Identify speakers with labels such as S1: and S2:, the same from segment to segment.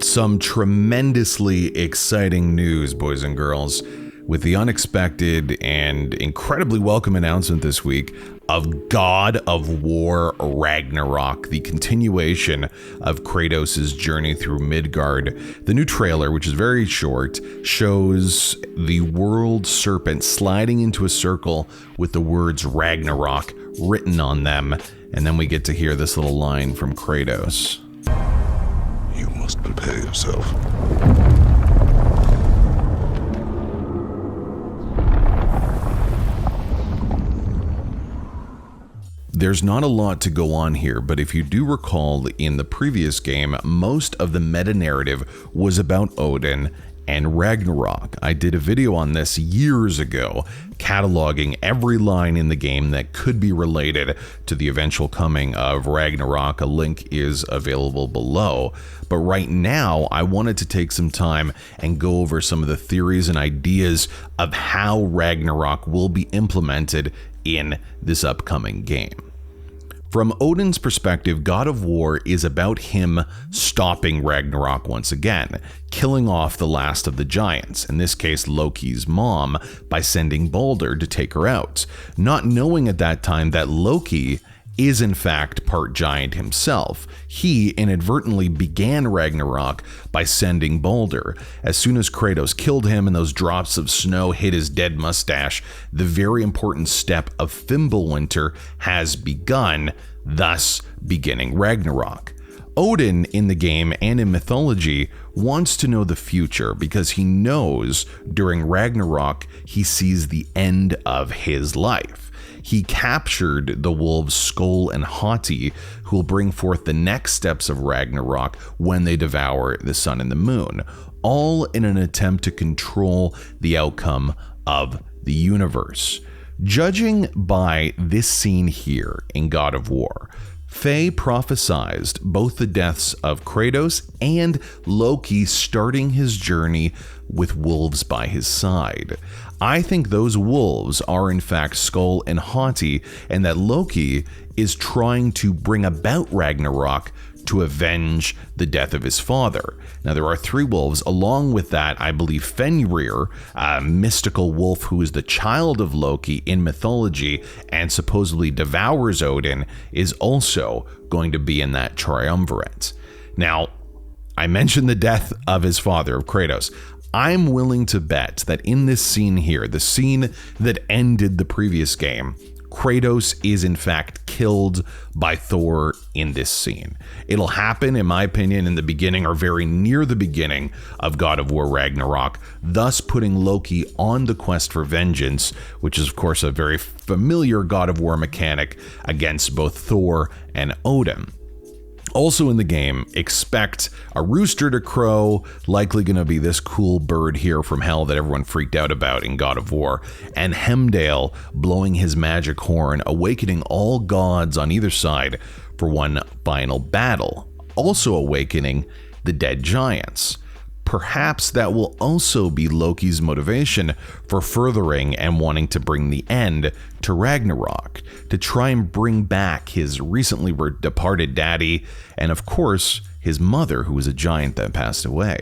S1: Some tremendously exciting news, boys and girls, with the unexpected and incredibly welcome announcement this week of God of War Ragnarok, the continuation of Kratos' journey through Midgard. The new trailer, which is very short, shows the world serpent sliding into a circle with the words Ragnarok written on them, and then we get to hear this little line from Kratos.
S2: You must prepare yourself.
S1: There's not a lot to go on here, but if you do recall, in the previous game, most of the meta-narrative was about Odin and Ragnarok. I did a video on this years ago, cataloging every line in the game that could be related to the eventual coming of Ragnarok. A link is available below. But right now, I wanted to take some time and go over some of the theories and ideas of how Ragnarok will be implemented in this upcoming game. From Odin's perspective, God of War is about him stopping Ragnarok once again, killing off the last of the giants, in this case Loki's mom, by sending Baldur to take her out, not knowing at that time that Loki is in fact part giant himself. He inadvertently began Ragnarok by sending Baldur. As soon as Kratos killed him and those drops of snow hit his dead mustache, the very important step of Fimbulwinter has begun, thus beginning Ragnarok. Odin in the game and in mythology wants to know the future because he knows during Ragnarok he sees the end of his life. He captured the wolves Skoll and Hati, who will bring forth the next steps of Ragnarok when they devour the sun and the moon, all in an attempt to control the outcome of the universe. Judging by this scene here in God of War, Faye prophesized both the deaths of Kratos and Loki starting his journey with wolves by his side. I think those wolves are in fact Skoll and Hati, and that Loki is trying to bring about Ragnarok to avenge the death of his father. Now, there are three wolves. Along with that, I believe Fenrir, a mystical wolf who is the child of Loki in mythology and supposedly devours Odin, is also going to be in that triumvirate. Now, I mentioned the death of his father, of Kratos. I'm willing to bet that in this scene here, the scene that ended the previous game, Kratos is in fact killed by Thor in this scene. It'll happen, in my opinion, in the beginning or very near the beginning of God of War Ragnarok, thus putting Loki on the quest for vengeance, which is of course a very familiar God of War mechanic against both Thor and Odin. Also in the game, expect a rooster to crow, likely going to be this cool bird here from hell that everyone freaked out about in God of War, and Heimdall blowing his magic horn, awakening all gods on either side for one final battle, also awakening the dead giants. Perhaps that will also be Loki's motivation for furthering and wanting to bring the end to Ragnarok, to try and bring back his recently departed daddy, and of course, his mother, who was a giant that passed away.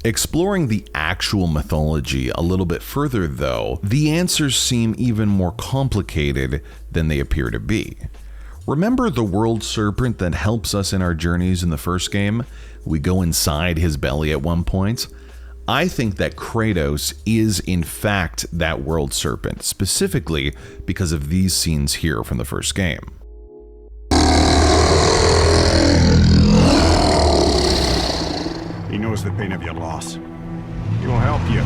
S1: Exploring the actual mythology a little bit further, though, the answers seem even more complicated than they appear to be. Remember the world serpent that helps us in our journeys in the first game? We go inside his belly at one point. I think that Kratos is in fact that world serpent, specifically because of these scenes here from the first game.
S3: He knows the pain of your loss. He will help you.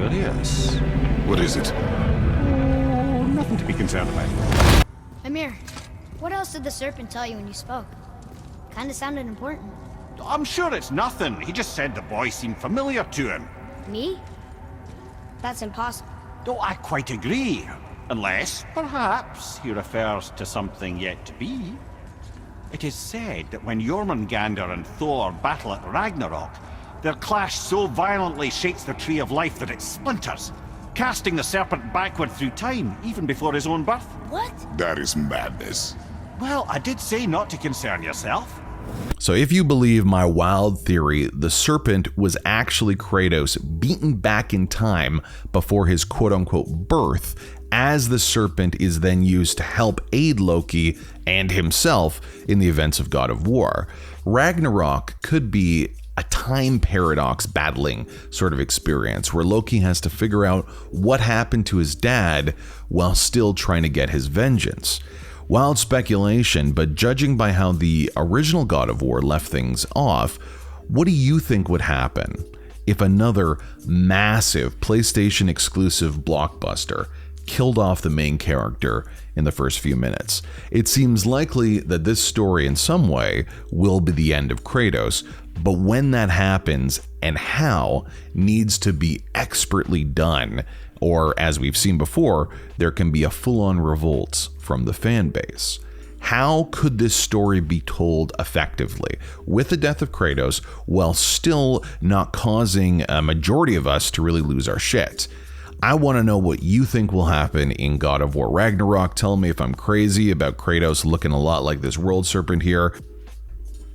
S3: Curious.
S2: What is it?
S3: Oh, nothing to be concerned about.
S4: Amir, what else did the serpent tell you when you spoke? Kinda sounded important.
S3: I'm sure it's nothing. He just said the boy seemed familiar to him.
S4: Me? That's impossible.
S3: Oh, I quite agree. Unless, perhaps, he refers to something yet to be. It is said that when Jormungandr and Thor battle at Ragnarok, Their clash so violently shakes the tree of life that it splinters, casting the serpent backward through time, even before his own birth.
S4: What?
S2: That is madness.
S3: Well, I did say not to concern yourself.
S1: So if you believe my wild theory, the serpent was actually Kratos beaten back in time before his quote-unquote birth, as the serpent is then used to help aid Loki and himself in the events of God of War. Ragnarok could be a time paradox battling sort of experience where Loki has to figure out what happened to his dad while still trying to get his vengeance. Wild speculation, but judging by how the original God of War left things off, what do you think would happen if another massive PlayStation exclusive blockbuster killed off the main character in the first few minutes? It seems likely that this story in some way will be the end of Kratos, but when that happens and how needs to be expertly done, or as we've seen before, there can be a full-on revolt from the fan base. How could this story be told effectively with the death of Kratos while still not causing a majority of us to really lose our shit? I want to know what you think will happen in God of War Ragnarok. Tell me if I'm crazy about Kratos looking a lot like this world serpent here.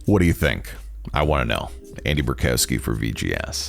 S1: What do you think? I want to know. Andy Borkowski for VGS.